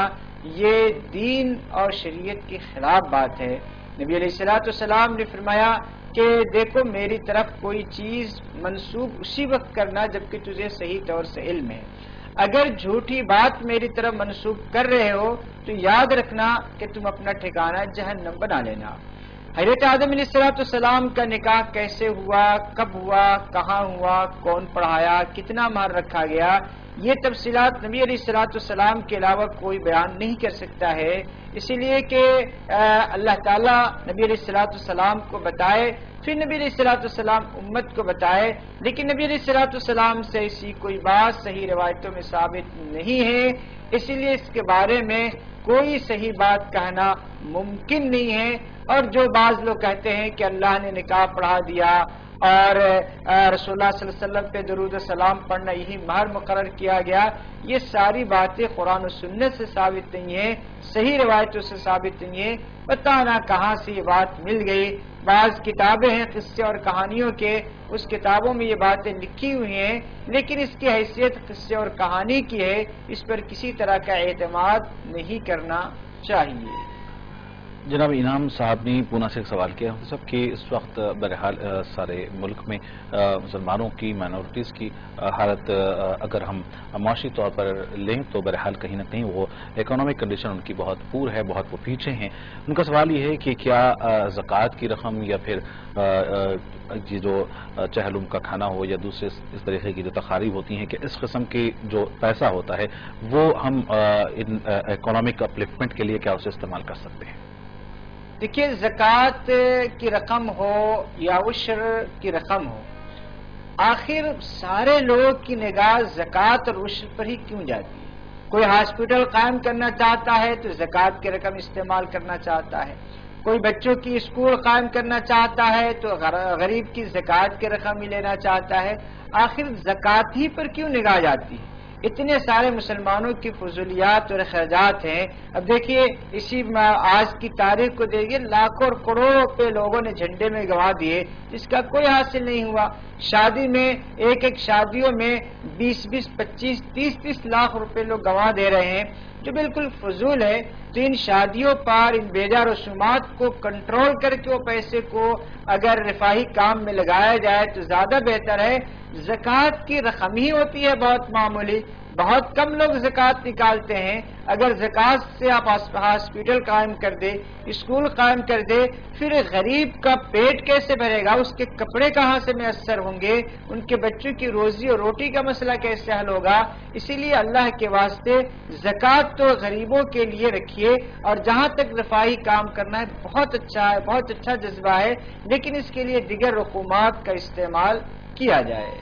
یہ دین اور شریعت کے خلاف بات ہے. نبی علیہ السلام نے فرمایا کہ دیکھو، میری طرف کوئی چیز منسوب اسی وقت کرنا جبکہ تجھے صحیح طور سے علم ہے. اگر جھوٹی بات میری طرف منسوب کر رہے ہو تو یاد رکھنا کہ تم اپنا ٹھکانہ جہنم بنا لینا. حضرت آدم علیہ السلام کا نکاح کیسے ہوا، کب ہوا، کہاں ہوا، کون پڑھایا، کتنا مہر رکھا گیا، یہ تفصیلات نبی علیہ السلام کے علاوہ کوئی بیان نہیں کر سکتا ہے. اسی لیے کہ اللہ تعالیٰ نبی علیہ السلام کو بتائے، پھر نبی علیہ السلام امت کو بتائے، لیکن نبی علیہ السلام سے ایسی کوئی بات صحیح روایتوں میں ثابت نہیں ہے. اسی لیے اس کے بارے میں کوئی صحیح بات کہنا ممکن نہیں ہے. اور جو بعض لوگ کہتے ہیں کہ اللہ نے نکاح پڑھا دیا اور رسول اللہ صلی اللہ علیہ وسلم پہ درود و سلام پڑھنا یہی مہر مقرر کیا گیا، یہ ساری باتیں قرآن و سنت سے ثابت نہیں ہیں، صحیح روایتوں سے ثابت نہیں ہیں. پتہ نہ کہاں سے یہ بات مل گئی. بعض کتابیں ہیں قصے اور کہانیوں کے، اس کتابوں میں یہ باتیں لکھی ہوئی ہیں، لیکن اس کی حیثیت قصے اور کہانی کی ہے، اس پر کسی طرح کا اعتماد نہیں کرنا چاہیے. جناب انعام صاحب نے پونا سے ایک سوال کیا سب کہ اس وقت بہرحال سارے ملک میں مسلمانوں کی مائنورٹیز کی حالت اگر ہم معاشی طور پر لیں تو بہرحال کہیں نہ کہیں وہ اکنامک کنڈیشن ان کی بہت پور ہے، بہت وہ پیچھے ہیں. ان کا سوال یہ ہے کہ کیا زکوٰۃ کی رقم یا پھر یہ جو چہلم کا کھانا ہو یا دوسرے اس طریقے کی جو تقاریب ہوتی ہیں کہ اس قسم کی جو پیسہ ہوتا ہے وہ ہم اکنامک اپلفٹمنٹ کے لیے کیا اسے استعمال کر سکتے ہیں؟ دیکھیے، زکوٰۃ کی رقم ہو یا عشر کی رقم ہو، آخر سارے لوگ کی نگاہ زکوٰۃ اور عشر پر ہی کیوں جاتی ہے؟ کوئی ہاسپٹل قائم کرنا چاہتا ہے تو زکوٰۃ کی رقم استعمال کرنا چاہتا ہے، کوئی بچوں کی اسکول قائم کرنا چاہتا ہے تو غریب کی زکوٰۃ کی رقم ہی لینا چاہتا ہے. آخر زکوٰۃ ہی پر کیوں نگاہ جاتی ہے؟ اتنے سارے مسلمانوں کی فضولیات اور اخراجات ہیں. اب دیکھیے اسی آج کی تاریخ کو دیکھیے، لاکھوں اور کروڑوں روپے لوگوں نے جھنڈے میں گنوا دیے جس کا کوئی حاصل نہیں ہوا. شادی میں ایک شادیوں میں 20 25 30 لاکھ روپے لوگ گنوا دے رہے ہیں جو بالکل فضول ہے. تو ان شادیوں پر ان بیجا رسومات کو کنٹرول کر کے وہ پیسے کو اگر رفاہی کام میں لگایا جائے تو زیادہ بہتر ہے. زکوٰۃ کی رقم ہی ہوتی ہے بہت معمولی، بہت کم لوگ زکوٰۃ نکالتے ہیں. اگر زکوٰۃ سے آپ ہاسپٹل قائم کر دے، اسکول قائم کر دے، پھر غریب کا پیٹ کیسے بھرے گا؟ اس کے کپڑے کہاں سے میسر ہوں گے؟ ان کے بچوں کی روزی اور روٹی کا مسئلہ کیسے حل ہوگا؟ اسی لیے اللہ کے واسطے زکوٰۃ تو غریبوں کے لیے رکھیے، اور جہاں تک رفاہی کام کرنا ہے بہت اچھا ہے، بہت اچھا جذبہ ہے، لیکن اس کے لیے دیگر رقومات کا استعمال کیا جائے.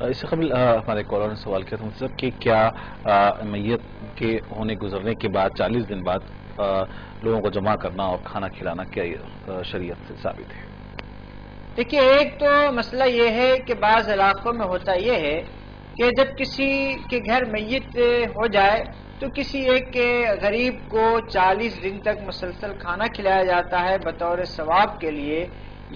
اس سے قبل ہمارے کالر نے سوال کیا تھا مطلب کہ کیا میت کے ہونے گزرنے کے بعد 40 دن بعد لوگوں کو جمع کرنا اور کھانا کھلانا کیا شریعت سے ثابت ہے؟ دیکھیے، ایک تو مسئلہ یہ ہے کہ بعض علاقوں میں ہوتا یہ ہے کہ جب کسی کے گھر میت ہو جائے تو کسی ایک کے غریب کو 40 دن تک مسلسل کھانا کھلایا جاتا ہے بطور ثواب کے لیے.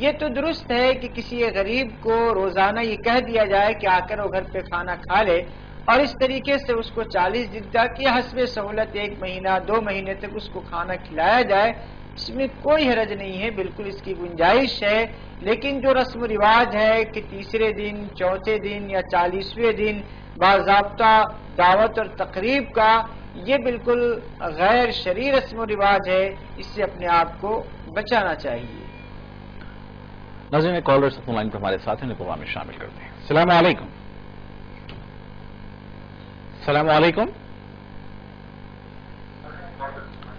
یہ تو درست ہے کہ کسی غریب کو روزانہ یہ کہہ دیا جائے کہ آ کر وہ گھر پہ کھانا کھا لے، اور اس طریقے سے اس کو 40 دن تک یا حسب سہولت 1 مہینہ 2 مہینے تک اس کو کھانا کھلایا جائے. اس میں کوئی حرج نہیں ہے، بالکل اس کی گنجائش ہے. لیکن جو رسم و رواج ہے کہ تیسرے دن، چوتھے دن یا 40ویں دن باضابطہ دعوت اور تقریب کا، یہ بالکل غیر شرعی رسم و رواج ہے. اس سے اپنے آپ کو بچانا چاہیے. ناظرین کالر فون لائن پر ہمارے ساتھ ہیں، پروگرام میں شامل کرتے ہیں. السلام علیکم. السلام علیکم.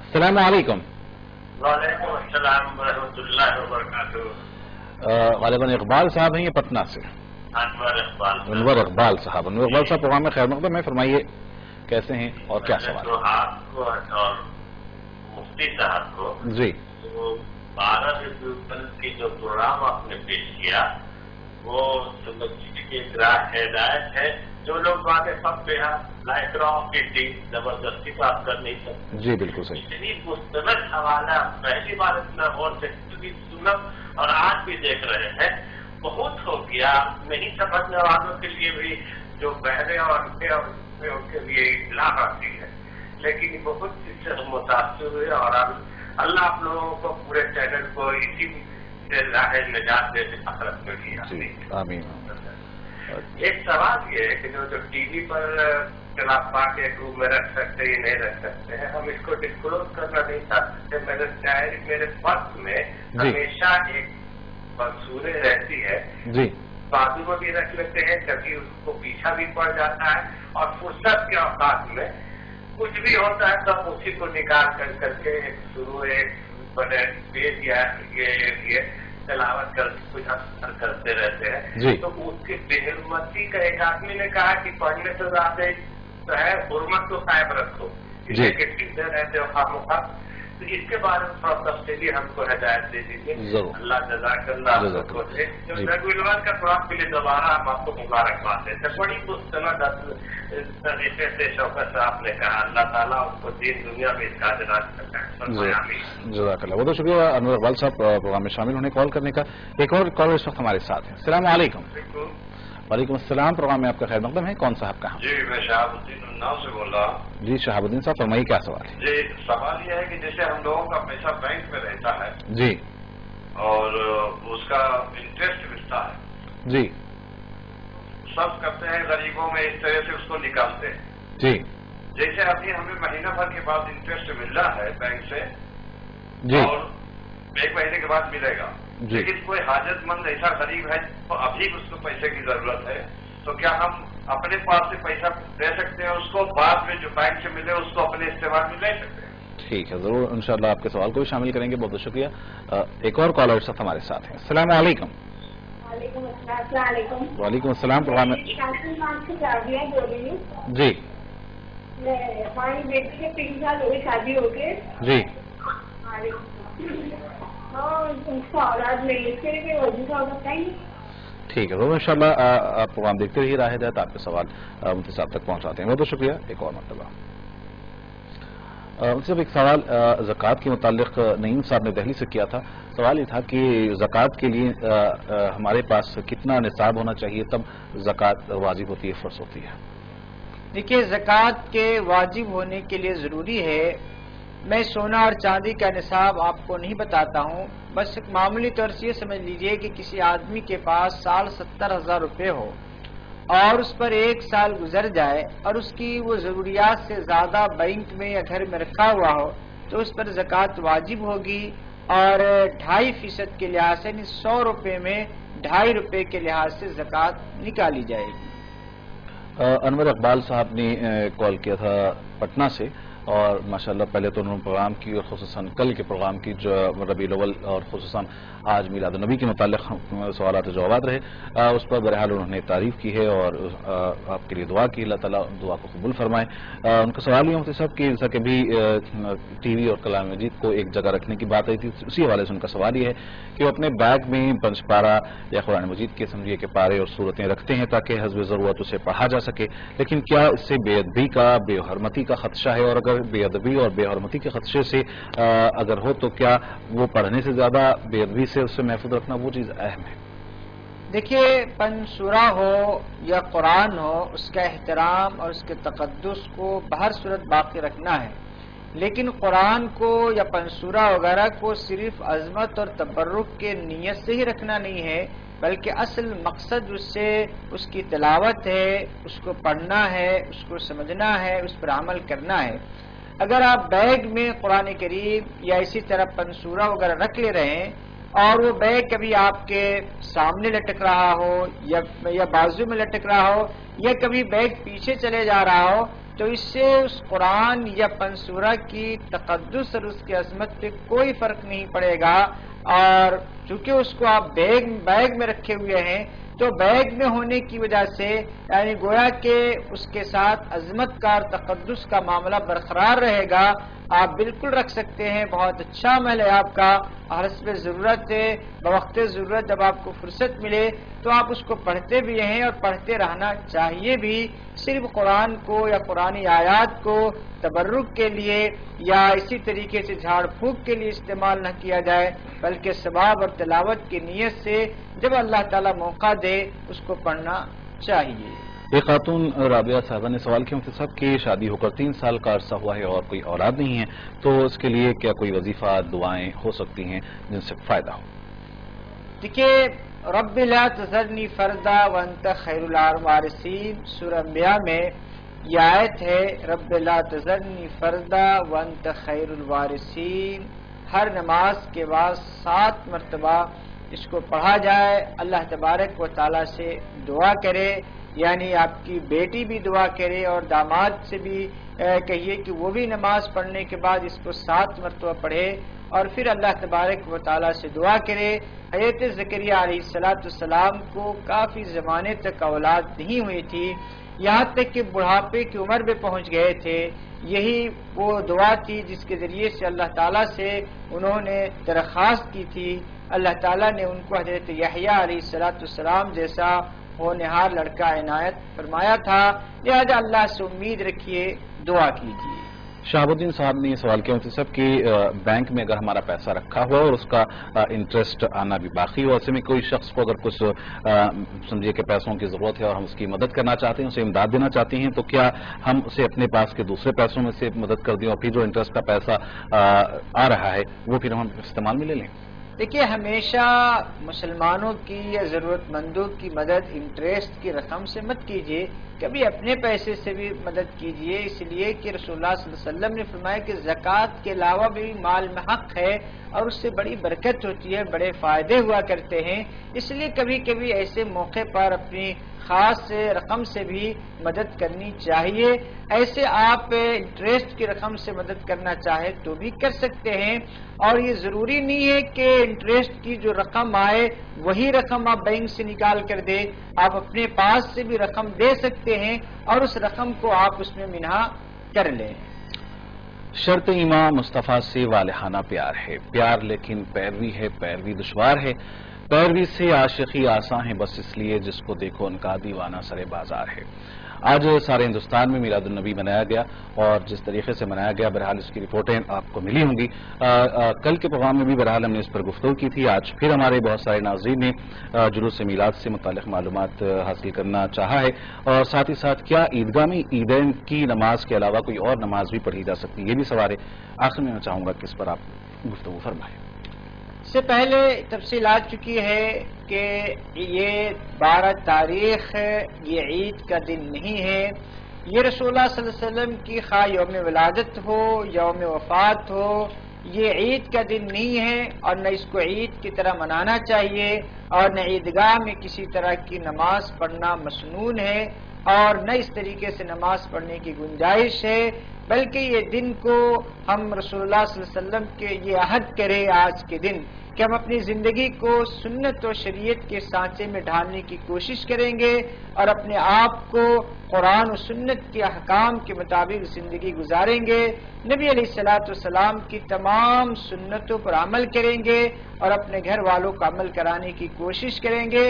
السلام علیکم. وعلیکم السلام ورحمۃ اللہ وبرکاتہ. غالباً اقبال صاحب ہیں یہ پٹنہ سے. انور اقبال صاحب. انور اقبال صاحب پروگرام میں خیر مقدم ہے، فرمائیے کیسے ہیں اور کیا سوال ہے؟ آپ کو اور مفتی صاحب کو جی 12 ربیع کی جو پروگرام آپ نے پیش کیا وہ سمجھنے کی ایک ہدایت ہے. جو لوگ باتیں سب پہ لائٹ راؤ کی تھی، زبردستی تو آپ کر نہیں سکتے. جی بالکل صحیح. اتنی مستند حوالہ پہلی بار اتنا غور سے سنم اور آج بھی دیکھ رہے ہیں. بہت ہو گیا. نہیں سمجھنے والوں کے لیے بھی جو بہرے اور ان کے لیے اطلاع آتی ہے، لیکن بہت اس سے متاثر ہوئے. اور اللہ آپ لوگوں کو پورے چینل کو اسی سے راہ نجات دے کے حسرت میں کیا. آمین. ایک سوال یہ ہے کہ جو ٹی وی پر خلاف پاک ایک روم میں رکھ سکتے یا نہیں رکھ سکتے ہیں، ہم اس کو ڈسکلوز کرنا نہیں چاہتے. میرے فرض میں ہمیشہ ایک منصورے رہتی ہے، جی بازو میں بھی رکھ لیتے ہیں، کبھی اس کو پیچھا بھی پڑ جاتا ہے، اور فرصت کے اوقات میں کچھ بھی ہوتا ہے تو ہم اسی کو نکال کر کے شروع ایک بڑے پیج یا یہ تلاوت کر کچھ اثر کرتے رہتے ہیں. تو اس کی بے حرمتی کا ایک آدمی نے کہا کہ پڑھنے سے زیادہ جو ہے حرمت کو قائم رکھو، ٹھیک رہتے ہو خامخواہ. تو اس کے بارے میں تھوڑا تفصیلی ہم کو ہدایت دے دیجیے. اللہ جزاک اللہ. نگوان کا پروگرام کے لیے دوبارہ ہم آپ کو مبارکباد دیتے. بڑی مستند طریقے سے شوکت صاحب نے کہا. اللہ تعالیٰ اس کو دین دنیا میں اس کا اجراج کرتا ہے. جزاک اللہ. بہت شکریہ انور اقبال صاحب پروگرام میں شامل ہونے کال کرنے کا. ایک اور کالر اس وقت ہمارے ساتھ ہیں. السلام علیکم. وعلیکم السلام. پروگرام میں آپ کا خیر مقدم ہے. کون صاحب کہاں؟ جی میں شہاب الدین اناؤ سے بول رہا ہوں. جی شہاب الدین صاحب فرمائیے کیا سوال ہے؟ جی سوال یہ ہے کہ جیسے ہم لوگوں کا پیسہ بینک میں رہتا ہے جی اور اس کا انٹرسٹ ملتا ہے جی، سب کرتے ہیں غریبوں میں اس طرح سے اس کو نکالتے ہیں. جی جیسے ابھی ہمیں مہینہ بھر کے بعد انٹرسٹ مل رہا ہے بینک سے جی اور 1 مہینے کے بعد ملے گا. لیکن کوئی حاجت مند ایسا غریب ہے تو ابھی اس کو پیسے کی ضرورت ہے، تو کیا ہم اپنے پاس سے پیسہ دے سکتے ہیں اس کو، بعد میں جو بینک سے ملے اس کو اپنے استعمال میں لے سکتے ہیں؟ ٹھیک ہے، ضرور انشاءاللہ آپ کے سوال کو بھی شامل کریں گے. بہت بہت شکریہ. ایک اور کالر ساتھ ہمارے ساتھ ہیں. السلام علیکم. وعلیکم السلام. وعلیکم السلام. پروگرام میں جی ہماری بیٹی کے 3 سال ہو گئے شادی ہو کے. جی سوالات نہیں ہے وظیفہ بتائیے. ٹھیک ہے، تو انشاءاللہ آپ پروگرام دیکھتے رہیے راہ ہدایت، آپ کے سوال مفتی صاحب تک پہنچاتے ہیں. بہت بہت شکریہ. ایک اور مرتبہ مفتی صاحب، ایک سوال زکوٰۃ کے متعلق نعیم صاحب نے دہلی سے کیا تھا. سوال یہ تھا کہ زکوٰۃ کے لیے ہمارے پاس کتنا نصاب ہونا چاہیے تب زکوٰۃ واجب ہوتی ہے، فرض ہوتی ہے؟ دیکھیے، زکوٰۃ کے واجب ہونے کے لیے ضروری ہے، میں سونا اور چاندی کا نصاب آپ کو نہیں بتاتا ہوں، بس ایک معمولی طور سے یہ سمجھ لیجئے کہ کسی آدمی کے پاس سال 70,000 روپے ہو اور اس پر 1 سال گزر جائے اور اس کی وہ ضروریات سے زیادہ بینک میں یا گھر میں رکھا ہوا ہو تو اس پر زکوٰۃ واجب ہوگی، اور 2.5% کے لحاظ سے، یعنی 100 روپے میں 2.5 روپے کے لحاظ سے زکوٰۃ نکالی جائے گی. انور اقبال صاحب نے کال کیا تھا پٹنہ سے، اور ماشاءاللہ پہلے تو انہوں نے پروگرام کی، اور خصوصاً کل کے پروگرام کی جو ربیع الاول اور خصوصاً آج میلاد النبی کے متعلق سوالات و جوابات رہے، اس پر بہرحال انہوں نے تعریف کی ہے اور آپ کے لیے دعا کی، اللہ تعالیٰ دعا کو قبول فرمائے. ان کا سوال یہ مفتی صاحب کہ جیسا کہ بھی ٹی وی اور کلام مجید کو ایک جگہ رکھنے کی بات آئی تھی، اسی حوالے سے ان کا سوال یہ ہے کہ وہ اپنے بیگ میں پنج پارہ یا قرآن مجید کے سمجھیے کہ پارے اور صورتیں رکھتے ہیں تاکہ حسب ضرورت اسے پڑھا جا سکے، لیکن کیا اس سے بے ادبی کا، بے حرمتی کا خدشہ ہے؟ اور اگر بے ادبی اور بے حرمتی کے خدشے سے اگر ہو تو کیا وہ پڑھنے سے زیادہ بے ادبی سے اس سے محفوظ رکھنا وہ چیز اہم ہے؟ دیکھیے، پنج سورہ ہو یا قرآن ہو، اس کا احترام اور اس کے تقدس کو بہر صورت باقی رکھنا ہے، لیکن قرآن کو یا پنج سورہ وغیرہ کو صرف عظمت اور تبرک کے نیت سے ہی رکھنا نہیں ہے، بلکہ اصل مقصد اس سے اس کی تلاوت ہے، اس کو پڑھنا ہے، اس کو سمجھنا ہے، اس پر عمل کرنا ہے. اگر آپ بیگ میں قرآن کریم یا اسی طرح پنج سورہ وغیرہ رکھ لے رہے ہیں اور وہ بیگ کبھی آپ کے سامنے لٹک رہا ہو یا بازو میں لٹک رہا ہو یا کبھی بیگ پیچھے چلے جا رہا ہو تو اس سے اس قرآن یا پنج سورہ کی تقدس اور اس کی عظمت پہ کوئی فرق نہیں پڑے گا. اور چونکہ اس کو آپ بیگ میں رکھے ہوئے ہیں تو بیگ میں ہونے کی وجہ سے یعنی گویا کہ اس کے ساتھ عظمت کا اور تقدس کا معاملہ برقرار رہے گا. آپ بالکل رکھ سکتے ہیں، بہت اچھا عمل ہے آپ کا، اور حسب ضرورت ہے، بوقت ضرورت جب آپ کو فرصت ملے تو آپ اس کو پڑھتے بھی ہیں اور پڑھتے رہنا چاہیے بھی. صرف قرآن کو یا قرآنی آیات کو تبرک کے لیے یا اسی طریقے سے جھاڑ پھونک کے لیے استعمال نہ کیا جائے، بلکہ ثواب اور تلاوت کی نیت سے جب اللہ تعالیٰ موقع دے اس کو پڑھنا چاہیے. ایک خاتون رابعہ صاحبہ نے سوال کیا مفتی صاحب کہ شادی ہو کر 3 سال کا عرصہ ہوا ہے اور کوئی اولاد نہیں ہے، تو اس کے لیے کیا کوئی وظیفہ، دعائیں ہو سکتی ہیں جن سے فائدہ ہو؟ دیکھیے، رب لا تذرنی فردا وانت خیر الوارثین، سورہ انبیاء میں یہ آیت ہے، رب لا تذرنی فردا وانت خیر الوارثین. ہر نماز کے بعد 7 مرتبہ اس کو پڑھا جائے، اللہ تبارک و تعالیٰ سے دعا کرے، یعنی آپ کی بیٹی بھی دعا کرے اور داماد سے بھی کہیے کہ وہ بھی نماز پڑھنے کے بعد اس کو 7 مرتبہ پڑھے اور پھر اللہ تبارک و تعالیٰ سے دعا کرے. حضرت زکریا علیہ السلام کو کافی زمانے تک اولاد نہیں ہوئی تھی، یہاں تک کہ بڑھاپے کی عمر میں پہنچ گئے تھے. یہی وہ دعا تھی جس کے ذریعے سے اللہ تعالیٰ سے انہوں نے درخواست کی تھی. اللہ تعالیٰ نے ان کو حضرت یحییٰ علیہ السلام جیسا ہونہار لڑکا عنایت فرمایا تھا، لہذا اللہ سے امید رکھیے، دعا کیجیے. شہاب الدین صاحب نے یہ سوال کیا مفتی صاحب کہ بینک میں اگر ہمارا پیسہ رکھا ہوا اور اس کا انٹرسٹ آنا بھی باقی ہو، ایسے میں کوئی شخص کو اگر کچھ سمجھیے کہ پیسوں کی ضرورت ہے اور ہم اس کی مدد کرنا چاہتے ہیں، اسے امداد دینا چاہتے ہیں، تو کیا ہم اسے اپنے پاس کے دوسرے پیسوں میں سے مدد کر دیں اور پھر جو انٹرسٹ کا پیسہ آ رہا ہے وہ پھر ہم استعمال میں لے لیں؟ دیکھیے، ہمیشہ مسلمانوں کی یا ضرورت مندوں کی مدد انٹرسٹ کی رقم سے مت کیجیے، کبھی اپنے پیسے سے بھی مدد کیجیے، اس لیے کہ رسول اللہ صلی اللہ علیہ وسلم نے فرمایا کہ زکوٰۃ کے علاوہ بھی مال میں حق ہے اور اس سے بڑی برکت ہوتی ہے، بڑے فائدے ہوا کرتے ہیں. اس لیے کبھی کبھی ایسے موقع پر اپنی خاص رقم سے بھی مدد کرنی چاہیے. ایسے آپ انٹرسٹ کی رقم سے مدد کرنا چاہے تو بھی کر سکتے ہیں، اور یہ ضروری نہیں ہے کہ انٹرسٹ کی جو رقم آئے وہی رقم آپ بینک سے نکال کر دیں. آپ اپنے پاس سے بھی رقم دے سکتے ہیں اور اس رقم کو آپ اس میں منہا کر لیں. شرط ایمان مصطفیٰ سے والہانہ پیار ہے، پیار لیکن پیروی ہے، پیروی دشوار ہے، پیروی سے عاشقی آساں ہے، بس اس لیے جس کو دیکھو ان کا دیوانہ سرے بازار ہے۔ آج سارے ہندوستان میں میلاد النبی منایا گیا، اور جس طریقے سے منایا گیا بہرحال اس کی رپورٹیں آپ کو ملی ہوں گی۔ کل کے پروگرام میں بھی بہرحال ہم نے اس پر گفتگو کی تھی۔ آج پھر ہمارے بہت سارے ناظرین نے جلوس میلاد سے متعلق معلومات حاصل کرنا چاہا ہے، اور ساتھ ہی ساتھ کیا عیدگاہ میں عیدین کی نماز کے علاوہ کوئی اور نماز بھی پڑھی جا سکتی ہے، یہ بھی سوال ہے۔ آخر میں چاہوں گا کہ اس پر آپ گفتگو فرمائیں۔ اس سے پہلے تفصیل آ چکی ہے کہ یہ 12 تاریخ یہ عید کا دن نہیں ہے، یہ رسول اللہ صلی اللہ علیہ وسلم کی خواہ یوم ولادت ہو، یوم وفات ہو، یہ عید کا دن نہیں ہے، اور نہ اس کو عید کی طرح منانا چاہیے، اور نہ عیدگاہ میں کسی طرح کی نماز پڑھنا مسنون ہے، اور نہ اس طریقے سے نماز پڑھنے کی گنجائش ہے، بلکہ یہ دن کو ہم رسول اللہ صلی اللہ علیہ وسلم کے یہ عہد کرے آج کے دن کہ ہم اپنی زندگی کو سنت و شریعت کے سانچے میں ڈھالنے کی کوشش کریں گے، اور اپنے آپ کو قرآن و سنت کے احکام کے مطابق زندگی گزاریں گے، نبی علیہ السلام کی تمام سنتوں پر عمل کریں گے، اور اپنے گھر والوں کا عمل کرانے کی کوشش کریں گے۔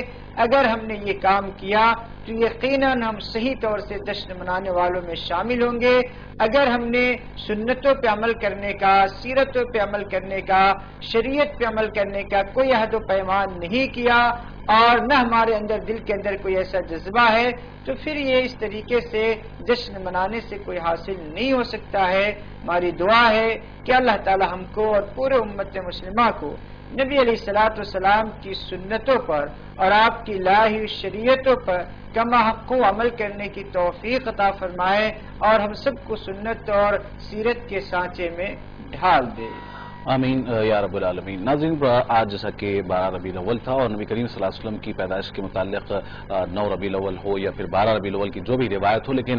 اگر ہم نے یہ کام کیا تو یقیناً ہم صحیح طور سے جشن منانے والوں میں شامل ہوں گے۔ اگر ہم نے سنتوں پہ عمل کرنے کا، سیرتوں پہ عمل کرنے کا، شریعت پہ عمل کرنے کا کوئی عہد و پیمان نہیں کیا، اور نہ ہمارے اندر دل کے اندر کوئی ایسا جذبہ ہے، تو پھر یہ اس طریقے سے جشن منانے سے کوئی حاصل نہیں ہو سکتا ہے۔ ہماری دعا ہے کہ اللہ تعالی ہم کو اور پورے امت مسلمہ کو نبی علیہ السلام کی سنتوں پر اور آپ کی الہی شریعتوں پر کما حق عمل کرنے کی توفیق عطا فرمائے، اور ہم سب کو سنت اور سیرت کے سانچے میں ڈھال دے۔ آمین یا رب العالمین۔ ناظرین، آج جیسا کہ 12 ربیع الاول تھا، اور نبی کریم صلی اللہ علیہ وسلم کی پیدائش کے متعلق 9 ربیع الاول ہو یا پھر 12 ربیع الاول کی جو بھی روایت ہو، لیکن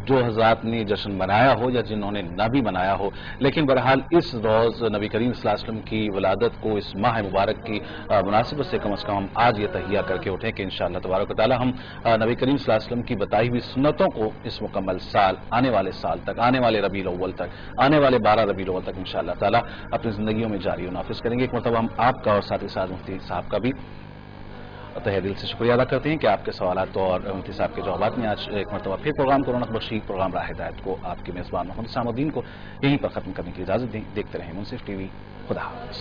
جو حضرات نے جشن منایا ہو یا جنہوں نے نہ بھی منایا ہو، لیکن بہرحال اس روز نبی کریم صلی اللہ علیہ وسلم کی ولادت کو اس ماہ مبارک کی مناسبت سے کم از کم ہم آج یہ تہیہ کر کے اٹھیں کہ انشاءاللہ تبارک و تعالی ہم نبی کریم صلی اللہ علیہ وسلم کی بتائی ہوئی سنتوں کو اس مکمل سال، آنے والے سال تک، آنے والے ربیع الاول تک، آنے والے 12 ربیع الاول تک انشاءاللہ تعالی اپنی زندگیوں میں جاری و نافذ کریں گے۔ ایک مرتبہ ہم آپ کا اور ساتھ ہی ساتھ مفتی صاحب کا بھی تہہ دل سے شکریہ ادا کرتے ہیں کہ آپ کے سوالات اور مفتی صاحب کے جوابات میں آج ایک مرتبہ پھر پروگرام کو رونق بخشی، پروگرام راہ ہدایت کو آپ کے میزبان محمد اسامہ الدین کو یہیں پر ختم کرنے کی اجازت دیں۔ دیکھتے رہیں منصف ٹی وی۔ خدا حافظ۔